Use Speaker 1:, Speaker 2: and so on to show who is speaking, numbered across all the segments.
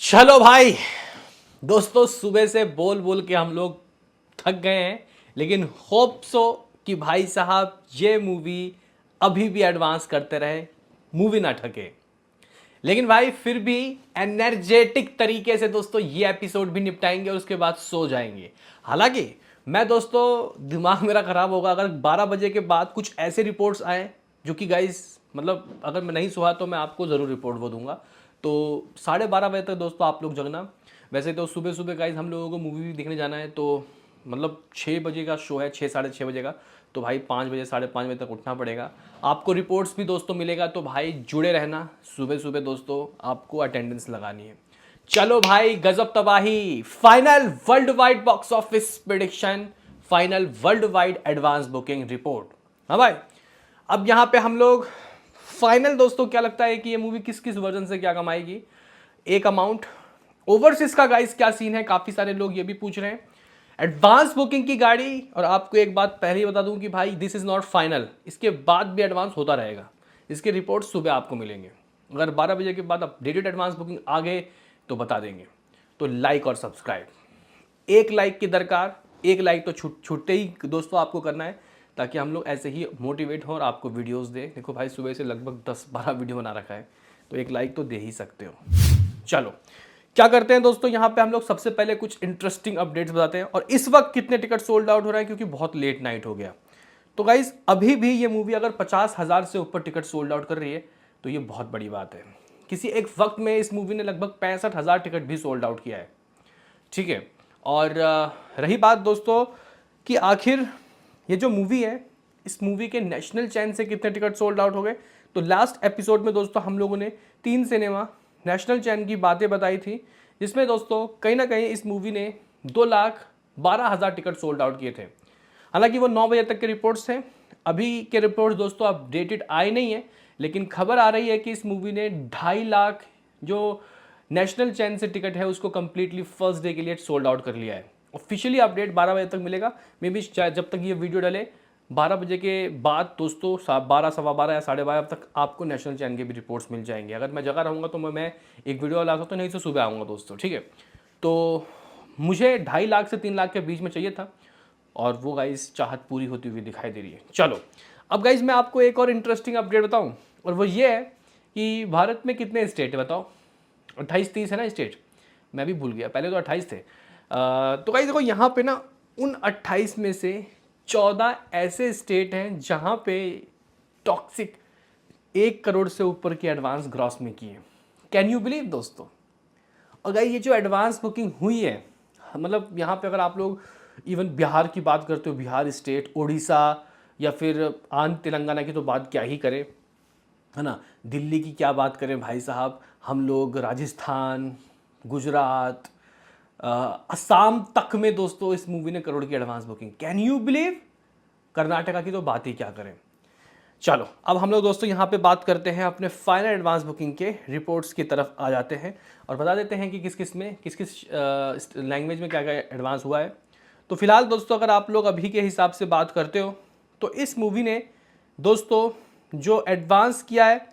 Speaker 1: चलो भाई दोस्तों, सुबह से बोल बोल के हम लोग थक गए हैं, लेकिन होप सो कि भाई साहब ये मूवी अभी भी एडवांस करते रहे, मूवी ना ठके। लेकिन भाई फिर भी एनर्जेटिक तरीके से दोस्तों ये एपिसोड भी निपटाएंगे और उसके बाद सो जाएंगे। हालांकि मैं दोस्तों, दिमाग मेरा खराब होगा अगर 12 बजे के बाद कुछ ऐसे रिपोर्ट्स आए जो कि गाइस, मतलब अगर मैं नहीं सोया तो मैं आपको ज़रूर रिपोर्ट वो दूंगा। तो 12:30 बजे तक दोस्तों आप लोग जगना। वैसे तो सुबह सुबह गाइस हम लोगों को मूवी भी देखने जाना है, तो मतलब 6 बजे का शो है, 6 साढ़े 6 बजे का। तो भाई 5 बजे 5:30 बजे तक उठना पड़ेगा। आपको रिपोर्ट्स भी दोस्तों मिलेगा, तो भाई जुड़े रहना। सुबह सुबह दोस्तों आपको अटेंडेंस लगानी है। चलो भाई, गजब तबाही। Final world wide box office prediction, final world wide advance booking report. हाँ भाई, अब यहाँ पे हम लोग फाइनल दोस्तों क्या लगता है कि ये मूवी किस किस वर्जन से क्या कमाएगी, एक अमाउंट। ओवरसीज का गाइस क्या सीन है, काफी सारे लोग ये भी पूछ रहे हैं। एडवांस बुकिंग की गाड़ी, और आपको एक बात पहले ही बता दूं कि भाई दिस इज नॉट फाइनल, इसके बाद भी एडवांस होता रहेगा। इसके रिपोर्ट सुबह आपको मिलेंगे। अगर 12 बजे के बाद अपडेटेड एडवांस बुकिंग आ गए तो बता देंगे। तो लाइक और सब्सक्राइब, एक लाइक की दरकार, एक लाइक तो छूटते ही दोस्तों आपको करना है, ताकि हम लोग ऐसे ही मोटिवेट हों और आपको वीडियोस दे। देखो भाई, सुबह से लगभग 10-12 वीडियो बना रखा है, तो एक लाइक तो दे ही सकते हो। चलो क्या करते हैं दोस्तों, यहाँ पे हम लोग सबसे पहले कुछ इंटरेस्टिंग अपडेट्स बताते हैं और इस वक्त कितने टिकट सोल्ड आउट हो रहे हैं, क्योंकि बहुत लेट नाइट हो गया। तो गाइज अभी भी ये मूवी अगर 50,000 से ऊपर टिकट सोल्ड आउट कर रही है तो ये बहुत बड़ी बात है। किसी एक वक्त में इस मूवी ने लगभग 65,000 टिकट भी सोल्ड आउट किया है, ठीक है। और रही बात दोस्तों कि आखिर ये जो मूवी है, इस मूवी के नेशनल चैन से कितने टिकट सोल्ड आउट हो गए, तो लास्ट एपिसोड में दोस्तों हम लोगों ने 3 सिनेमा नेशनल चैन की बातें बताई थी, जिसमें दोस्तों कहीं ना कहीं इस मूवी ने 2,12,000 टिकट सोल्ड आउट किए थे। हालांकि वो 9 बजे तक के रिपोर्ट्स थे, अभी के रिपोर्ट्स दोस्तों अपडेटेड आए नहीं है, लेकिन खबर आ रही है कि इस मूवी ने 2.5 लाख जो नेशनल चैन से टिकट है उसको कंप्लीटली फर्स्ट डे के लिए सोल्ड आउट कर लिया है। ऑफिशियली अपडेट 12 बजे तक मिलेगा, मे बी जब तक ये वीडियो डले 12 बजे के बाद दोस्तों 12, सवा 12 या 12:30 तक आपको नेशनल चैन के भी रिपोर्ट्स मिल जाएंगे। अगर मैं जगह रहूँगा तो मैं एक वीडियो ला सकता हूँ, नहीं तो सुबह आऊँगा दोस्तों, ठीक है। तो मुझे 2.5 लाख से 3 लाख के बीच में चाहिए था, और वो गाइस चाहत पूरी होती हुई दिखाई दे रही है। चलो अब गाइस मैं आपको एक और इंटरेस्टिंग अपडेट बताऊं, और वो ये है कि भारत में कितने स्टेट है बताओ। 28-30 है ना स्टेट, मैं भी भूल गया, पहले तो 28 थे। तो गाइस देखो यहाँ पे ना, उन 28 में से 14 ऐसे स्टेट हैं जहाँ पे टॉक्सिक 1 करोड़ से ऊपर की एडवांस ग्रॉस में की है। कैन यू बिलीव दोस्तों। और गाइस ये जो एडवांस बुकिंग हुई है, मतलब यहाँ पे अगर आप लोग इवन बिहार की बात करते हो, बिहार स्टेट, उड़ीसा, या फिर आंध्र तेलंगाना की तो बात क्या ही करें, है ना। दिल्ली की क्या बात करें भाई साहब, हम लोग राजस्थान, गुजरात, असम तक में दोस्तों इस मूवी ने करोड़ की advance booking. Can you believe. Karnataka की तो बात ही क्या करें। चलो अब हम लोग दोस्तों यहाँ पे बात करते हैं अपने फाइनल एडवांस बुकिंग के रिपोर्ट्स की तरफ आ जाते हैं, और बता देते हैं कि किस किस में, किस किस लैंग्वेज में क्या क्या एडवांस हुआ है। तो फिलहाल दोस्तों अगर आप लोग अभी के हिसाब से बात करते हो, तो इस मूवी ने दोस्तों जो एडवांस किया है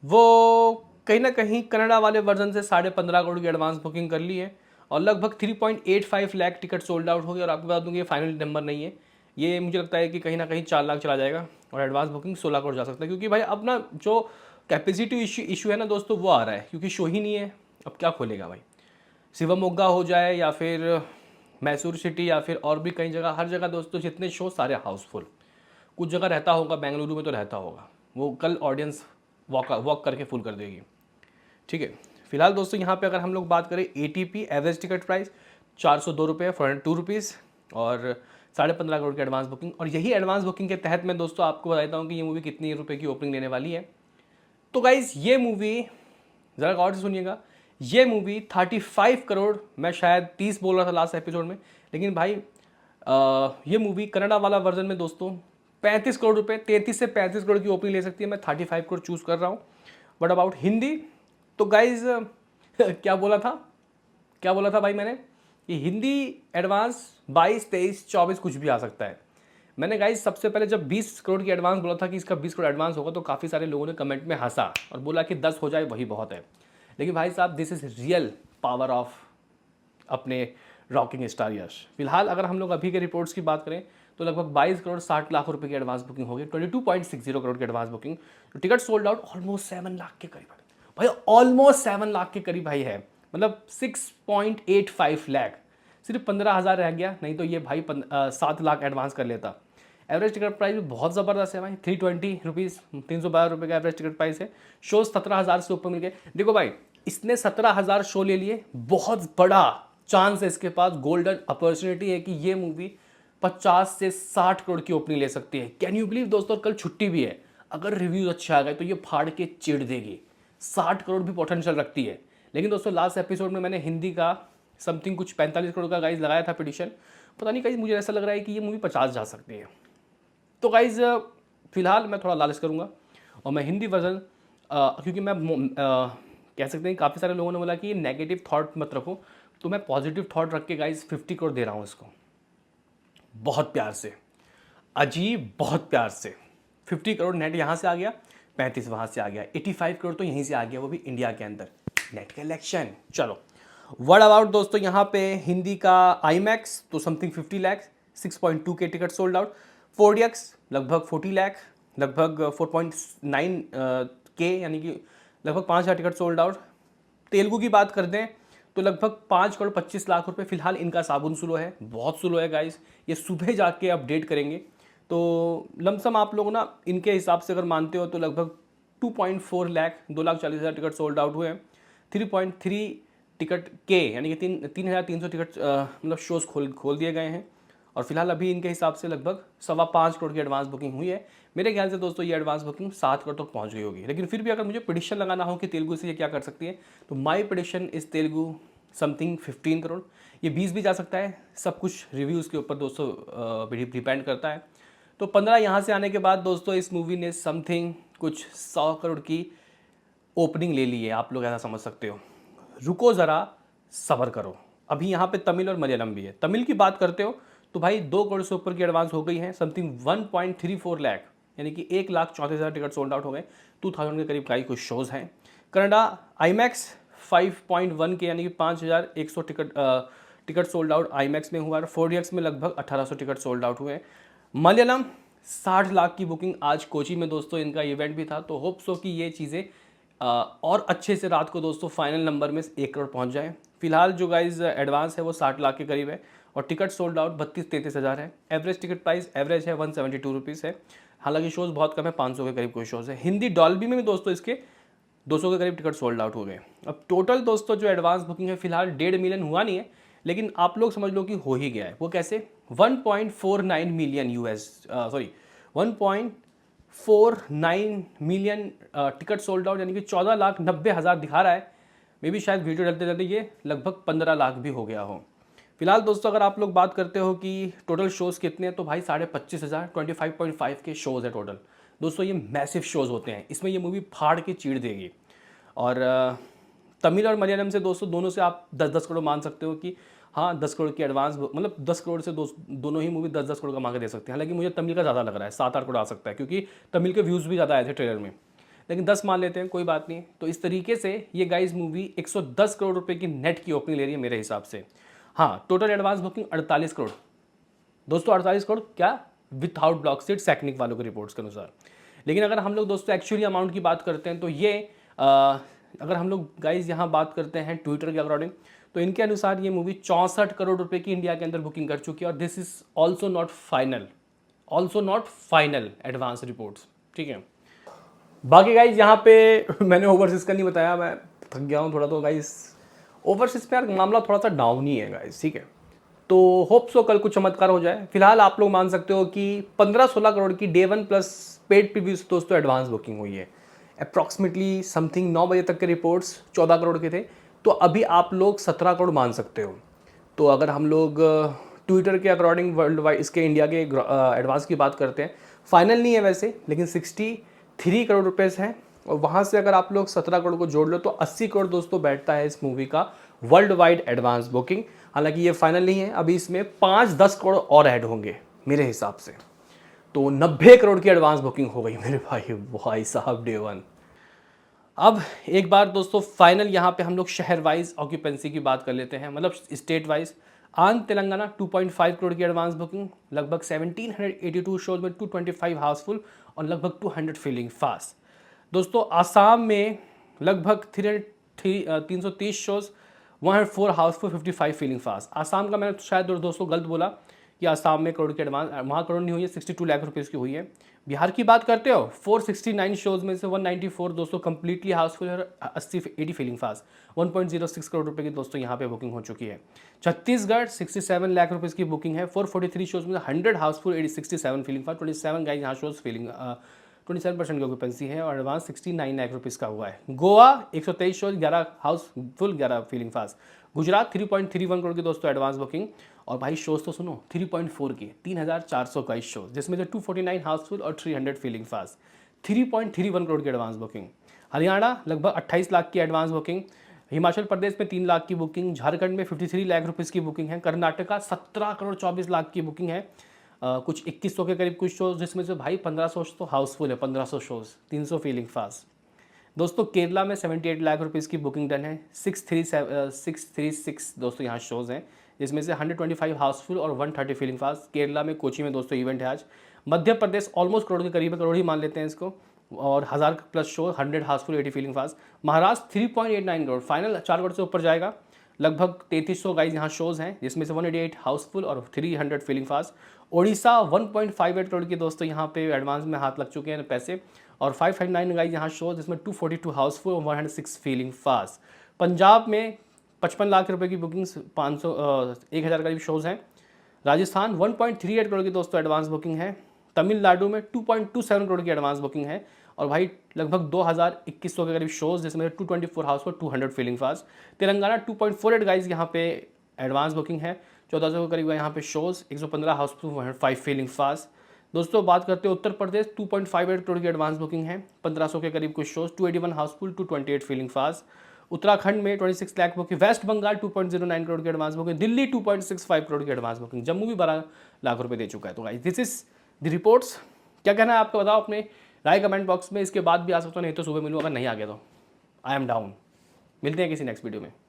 Speaker 1: वो कहीं ना कहीं कनाडा वाले वर्जन से 15.5 करोड़ की एडवांस बुकिंग कर ली है, और लगभग 3.85 लाख टिकट सोल्ड आउट हो गया। और आपको बता दूँ कि ये फाइनल नंबर नहीं है, ये मुझे लगता है कि कहीं ना कहीं 4 लाख चला जाएगा और एडवांस बुकिंग 16 करोड़ जा सकता है, क्योंकि भाई अब ना जो कैपेसिटी इशू है ना दोस्तों, वो आ रहा है, क्योंकि शो ही नहीं है। अब क्या खोलेगा भाई, शिवमोग्गा हो जाए या फिर मैसूर सिटी या फिर और भी कई जगह, हर जगह दोस्तों जितने शो सारे हाउसफुल। कुछ जगह रहता होगा, बेंगलुरु में तो रहता होगा, वो कल ऑडियंस वॉक करके फुल कर देगी, ठीक है। फिलहाल दोस्तों यहाँ पे अगर हम लोग बात करें ATP एवरेज टिकट प्राइस 402 रुपये, 402 रुपीज़, और 15.5 करोड़ की एडवांस बुकिंग। और यही एडवांस बुकिंग के तहत मैं दोस्तों आपको बताता हूँ कि ये मूवी कितनी रुपए की ओपनिंग लेने वाली है। तो गाइज ये मूवी ज़रा गौर से सुनिएगा, ये मूवी 35 करोड़, मैं शायद 30 बोल रहा था लास्ट एपिसोड में, लेकिन भाई ये मूवी कनाडा वाला वर्जन में दोस्तों 35 करोड़ रुपए, 33 से 35 करोड़ की ओपनिंग ले सकती है। मैं 35 करोड़ चूज़ कर रहा हूँ। बट अबाउट हिंदी, तो गाइज क्या बोला था, क्या बोला था भाई मैंने, कि हिंदी एडवांस 22, 23, 24 कुछ भी आ सकता है। मैंने गाइज सबसे पहले जब 20 करोड़ की एडवांस बोला था कि इसका 20 करोड़ एडवांस होगा, तो काफ़ी सारे लोगों ने कमेंट में हंसा और बोला कि 10 हो जाए वही बहुत है। लेकिन भाई साहब this is real power of अपने रॉकिंग स्टार यश। फिलहाल अगर हम लोग अभी के रिपोर्ट्स की बात करें तो लगभग 22 करोड़ 60 लाख रुपए की एडवांस बुकिंग हो गई, 22.60 करोड़ की एडवांस बुकिंग। तो ticket sold out almost 7 lakh के करीब भाई, ऑलमोस्ट 7 लाख के करीब भाई है, मतलब 6.85 लाख। सिर्फ 15,000 रह गया, नहीं तो ये भाई 7 लाख एडवांस कर लेता। एवरेज टिकट प्राइस भी बहुत ज़बरदस्त है भाई, 320 रुपीज़, 312 रुपये का एवरेज टिकट प्राइस है। शो 17,000 से ऊपर मिल गए। देखो भाई, इसने 17,000 शो ले लिए, बहुत बड़ा चांस है इसके पास, गोल्डन अपॉर्चुनिटी है कि ये मूवी 50 से 60 करोड़ की ओपनिंग ले सकती है। कैन यू बिलीव दोस्तों, कल छुट्टी भी है, अगर रिव्यूज अच्छे आ गए तो ये फाड़ के चिढ़ देगी। 60 करोड़ भी पोटेंशियल रखती है। लेकिन दोस्तों लास्ट एपिसोड में मैंने हिंदी का समथिंग कुछ 45 करोड़ का गाइज लगाया था पिटिशन, पता नहीं गाइज, मुझे ऐसा लग रहा है कि ये मूवी 50 जा सकती है। तो गाइज फिलहाल मैं थोड़ा लालच करूँगा और मैं हिंदी वर्जन, क्योंकि मैं कह सकते हैं काफ़ी सारे लोगों ने बोला कि नेगेटिव थॉट मत रखो, तो मैं पॉजिटिव थॉट रख के गाइज 50 करोड़ दे रहा हूँ इसको, बहुत प्यार से, अजीब बहुत प्यार से। 50 करोड़ नेट यहाँ से आ गया, 35 वहाँ से आ गया, 85 करोड़ तो यहीं से आ गया, वो भी इंडिया के अंदर नेट कलेक्शन। चलो वर्ड अबाउट दोस्तों, यहाँ पे हिंदी का आईमैक्स तो समथिंग 50 लाख, 6.2 के टिकट सोल्ड आउट। 4DX लगभग 40 लाख, लगभग 4.9 के, यानी कि लगभग 5,000 टिकट सोल्ड आउट। तेलुगु की बात करते हैं तो लगभग 5 करोड़ 25 लाख रुपए। फिलहाल इनका साबुन स्लो है, बहुत स्लो है गाइस, ये सुबह जाके अपडेट करेंगे। तो लमसम आप लोग ना इनके हिसाब से अगर मानते हो तो लगभग 2.4 लाख, 2,40,000 टिकट सोल्ड आउट हुए हैं। 3.3 टिकट के, यानी कि 3,300 टिकट मतलब शोज़ खोल दिए गए हैं। और फिलहाल अभी इनके हिसाब से लगभग 5.25 करोड़ की एडवांस बुकिंग हुई है। मेरे ख्याल से दोस्तों ये एडवांस बुकिंग 7 करोड़ तक पहुंच गई होगी। लेकिन फिर भी अगर मुझे प्रेडिक्शन लगाना हो कि तेलुगु से ये क्या कर सकती है, तो माय प्रेडिक्शन इस तेलुगु समथिंग 15 करोड़, ये 20 भी जा सकता है। सब कुछ रिव्यूज़ के ऊपर दोस्तों डिपेंड करता है। तो 15 यहाँ से आने के बाद दोस्तों इस मूवी ने समथिंग कुछ 100 करोड़ की ओपनिंग ले ली है, आप लोग ऐसा समझ सकते हो। रुको ज़रा, सब्र करो, अभी यहाँ पे तमिल और मलयालम भी है। तमिल की बात करते हो तो भाई 2 करोड़ से ऊपर की एडवांस हो गई है, समथिंग 1.34 लाख, यानी कि 1,34,000 टिकट सोल्ड आउट हो गए। 2000 के करीब का ही कुछ शोज़ हैं। कनाडा आईमैक्स 5.1 के, यानी कि 5,100 टिकट सोल्ड आउट आईमैक्स में हुआ है। 4DX में लगभग 1,800 टिकट सोल्ड आउट हुए हैं। मलयालम 60 लाख की बुकिंग, आज कोची में दोस्तों इनका इवेंट भी था, तो होप सो कि ये चीज़ें और अच्छे से रात को दोस्तों फाइनल नंबर में 1 करोड़ पहुंच जाए। फिलहाल जो गाइज एडवांस है वो 60 लाख के करीब है और टिकट सोल्ड आउट 32-33 हज़ार है। एवरेज टिकट प्राइस एवरेज है 172 रुपीज़ है। हालांकि शोज़ बहुत कम है, 500 के करीब कोई शोज़ है। हिंदी डॉल्बी में भी दोस्तों इसके 200 के करीब टिकट सोल्ड आउट हो गए। अब टोटल दोस्तों जो एडवांस बुकिंग है फिलहाल 1.5 मिलियन हुआ नहीं है, लेकिन आप लोग समझ लो कि हो ही गया है। वो कैसे, 1.49 million sorry 1.49 million ticket sold out, यानी कि 14,90,000 दिखा रहा है। मे भी शायद वीडियो डलते डलते ये लगभग 15 लाख भी हो गया हो। फिलहाल दोस्तों अगर आप लोग बात करते हो कि टोटल शोज़ कितने हैं, तो भाई 25,500, 25.5 के शोज़ है टोटल। दोस्तों ये मैसिव शोज़ होते हैं, इसमें ये मूवी फाड़ के चीड़ देगी। और तमिल और मलयालम से दोस्तों दोनों से आप 10-10 करोड़ मान सकते हो कि हाँ 10 करोड़ की एडवांस, मतलब 10 करोड़ से दोनों ही मूवी 10-10 करोड़ कमा के दे सकते हैं। हालांकि मुझे तमिल का ज़्यादा लग रहा है, 7-8 करोड़ आ सकता है, क्योंकि तमिल के व्यूज़ भी ज़्यादा आए थे ट्रेलर में। लेकिन 10 मान लेते हैं, कोई बात नहीं। तो इस तरीके से ये गाइज मूवी 110 करोड़ रुपए की नेट की ओपनिंग ले रही है मेरे हिसाब से। हाँ, टोटल एडवांस बुकिंग 48 करोड़ दोस्तों, 48 करोड़ क्या, विथआउट ब्लॉक सीट सैकनिक वालों के रिपोर्ट्स के अनुसार। लेकिन अगर हम लोग दोस्तों एक्चुअली अमाउंट की बात करते हैं तो ये अगर हम लोग गाइज यहाँ बात करते हैं ट्विटर के अकॉर्डिंग, तो इनके अनुसार ये मूवी 64 करोड़ रुपए की इंडिया के अंदर बुकिंग कर चुकी है। और this is also not final advance reports, ठीक है। बाकी गाइज यहाँ पे मैंने ओवरसीज का नहीं बताया, मैं थक गया हूँ थोड़ा, तो गाइज ओवरसीज पे यार मामला थोड़ा सा डाउन ही है गाइज, ठीक है। तो होप सो कल कुछ चमत्कार हो जाए। फिलहाल आप लोग मान सकते हो कि 15-16 करोड़ की डे 1 प्लस पेड प्रीव्यूज दोस्तों एडवांस बुकिंग हुई है। अप्रॉक्सीमेटली समथिंग 9 बजे तक के रिपोर्ट्स 14 करोड़ के थे, तो अभी आप लोग 17 करोड़ मान सकते हो। तो अगर हम लोग ट्विटर के अकॉर्डिंग वर्ल्ड वाइड इसके इंडिया के एडवांस की बात करते हैं, फाइनल नहीं है वैसे, लेकिन 63 करोड़ रुपीज़ हैं। और वहाँ से अगर आप लोग 17 करोड़ को जोड़ लो तो 80 करोड़ दोस्तों बैठता है इस मूवी का वर्ल्ड वाइड एडवांस बुकिंग। हालांकि ये फाइनल नहीं है, अभी इसमें 5-10 करोड़ और ऐड होंगे मेरे हिसाब से, तो 90 करोड़ की एडवांस बुकिंग हो गई मेरे भाई साहब डे 1। अब एक बार दोस्तों फाइनल यहाँ पे हम लोग शहर वाइज ऑक्यूपेंसी की बात कर लेते हैं, मतलब स्टेट वाइज। आंध्र तेलंगाना 2.5 करोड़ की एडवांस बुकिंग, लगभग 1782 शोज में 225 हाउसफुल और लगभग 200 फीलिंग फास्ट। दोस्तों आसाम में लगभग 330 shows, 104 Housefull, 55 feeling fast. Assam का मैंने शायद दोस्तों गलत बोला कि आसाम में करोड़ की एडवांस, वहाँ करोड़ नहीं हुई है, 62 लाख रुपीज़ की हुई है। बिहार की बात करते हो, 469 शोज में से 194 दोस्तों कंप्लीटली हाउसफुल है और 80 फीलिंग फास्ट। 1.06 करोड़ रुपए की दोस्तों यहाँ पे बुकिंग हो चुकी है। छत्तीसगढ़ 67 लाख रुपीज़ की बुकिंग है, 443 शोज में 100 हाउसफुल, 67 फीलिंग फास्ट, 27 गाइज यहाँ शोज फीलिंग 27% की ऑक्यूपेंसी है और एडवांस 69 लाख रुपीज़ का हुआ है। Goa 123 shows, 11 Housefull, 11 feeling fast. Gujarat 3.31 crore की दोस्तों एडवांस बुकिंग, और भाई शोज तो सुनो 3.4 की, 3421 शोज, जिसमें से 249 हाउसफुल और 300 फीलिंग फास्ट। 3.31 करोड़ की एडवांस बुकिंग। हरियाणा लगभग 28 लाख की एडवांस बुकिंग। हिमाचल प्रदेश में 3 लाख की बुकिंग। झारखंड में 53 लाख रुपीज़ की बुकिंग है। कर्नाटका 17 करोड़ 24 लाख की बुकिंग है। कुछ 2100 के करीब कुछ शोज, जिसमें से भाई 1500 तो हाउसफुल है, 1500 शोज, 300 फीलिंग फास्ट। दोस्तों केरला में 78 लाख रुपीज़ की बुकिंग डन है। 636 दोस्तों यहाँ शोज़ हैं, जिसमें से 125 हाउसफुल और 130 फीलिंग फास्ट। केरला में कोची में दोस्तों इवेंट है आज। मध्य प्रदेश ऑलमोस्ट करोड़ के करीब है, करोड़ ही मान लेते हैं इसको, और 1000 plus show, 100 Housefull, 80 feeling fast. Maharashtra 3.89 crore, final 4 crore से ऊपर जाएगा। लगभग 3300 गाइज यहाँ शोज़ हैं, जिसमें से 188 हाउसफुल और 300 फीलिंग फास्ट। ओडिशा 1.58 करोड़ की दोस्तों यहाँ पे एडवांस में हाथ लग चुके हैं पैसे, और 559 गाइज यहाँ शोज, जिसमें 242 हाउसफुल और 106 फीलिंग फास्ट। पंजाब में 55 लाख रुपए की बुकिंग्स, 1000 करीब शोज हैं। राजस्थान 1.38 करोड़ की दोस्तों एडवांस बुकिंग है। तमिलनाडु में 2.27 करोड़ की एडवांस बुकिंग है, और भाई लगभग 2100 के करीब शोज, जिसमें 224 Housefull, 200 feeling fast. Telangana 2.48 guys यहाँ पे एडवांस बुकिंग है, 1400 के करीब यहाँ पे शोज, 115 हाउसफुल, 105 फीलिंग फास्ट। दोस्तों बात करते हैं उत्तर प्रदेश, 2.58 करोड़ की एडवांस बुकिंग है, 1500 के करीब कुछ shows, 281 Housefull, 228 feeling fast. Uttarakhand में 26 लाख बुकिंग। वेस्ट बंगाल 2.09 करोड़ की एडवांस बुकिंग। दिल्ली 2.65 करोड़ की एडवांस बुकिंग। जम्मू भी 12 लाख रुपए दे चुका है। तो guys this is the reports. क्या कहना है आपको बताओ अपने राय कमेंट बॉक्स में। इसके बाद भी आ सकता हूँ, नहीं तो सुबह मिलूँ, अगर नहीं आ गया तो आई एम डाउन। मिलते हैं किसी नेक्स्ट वीडियो में।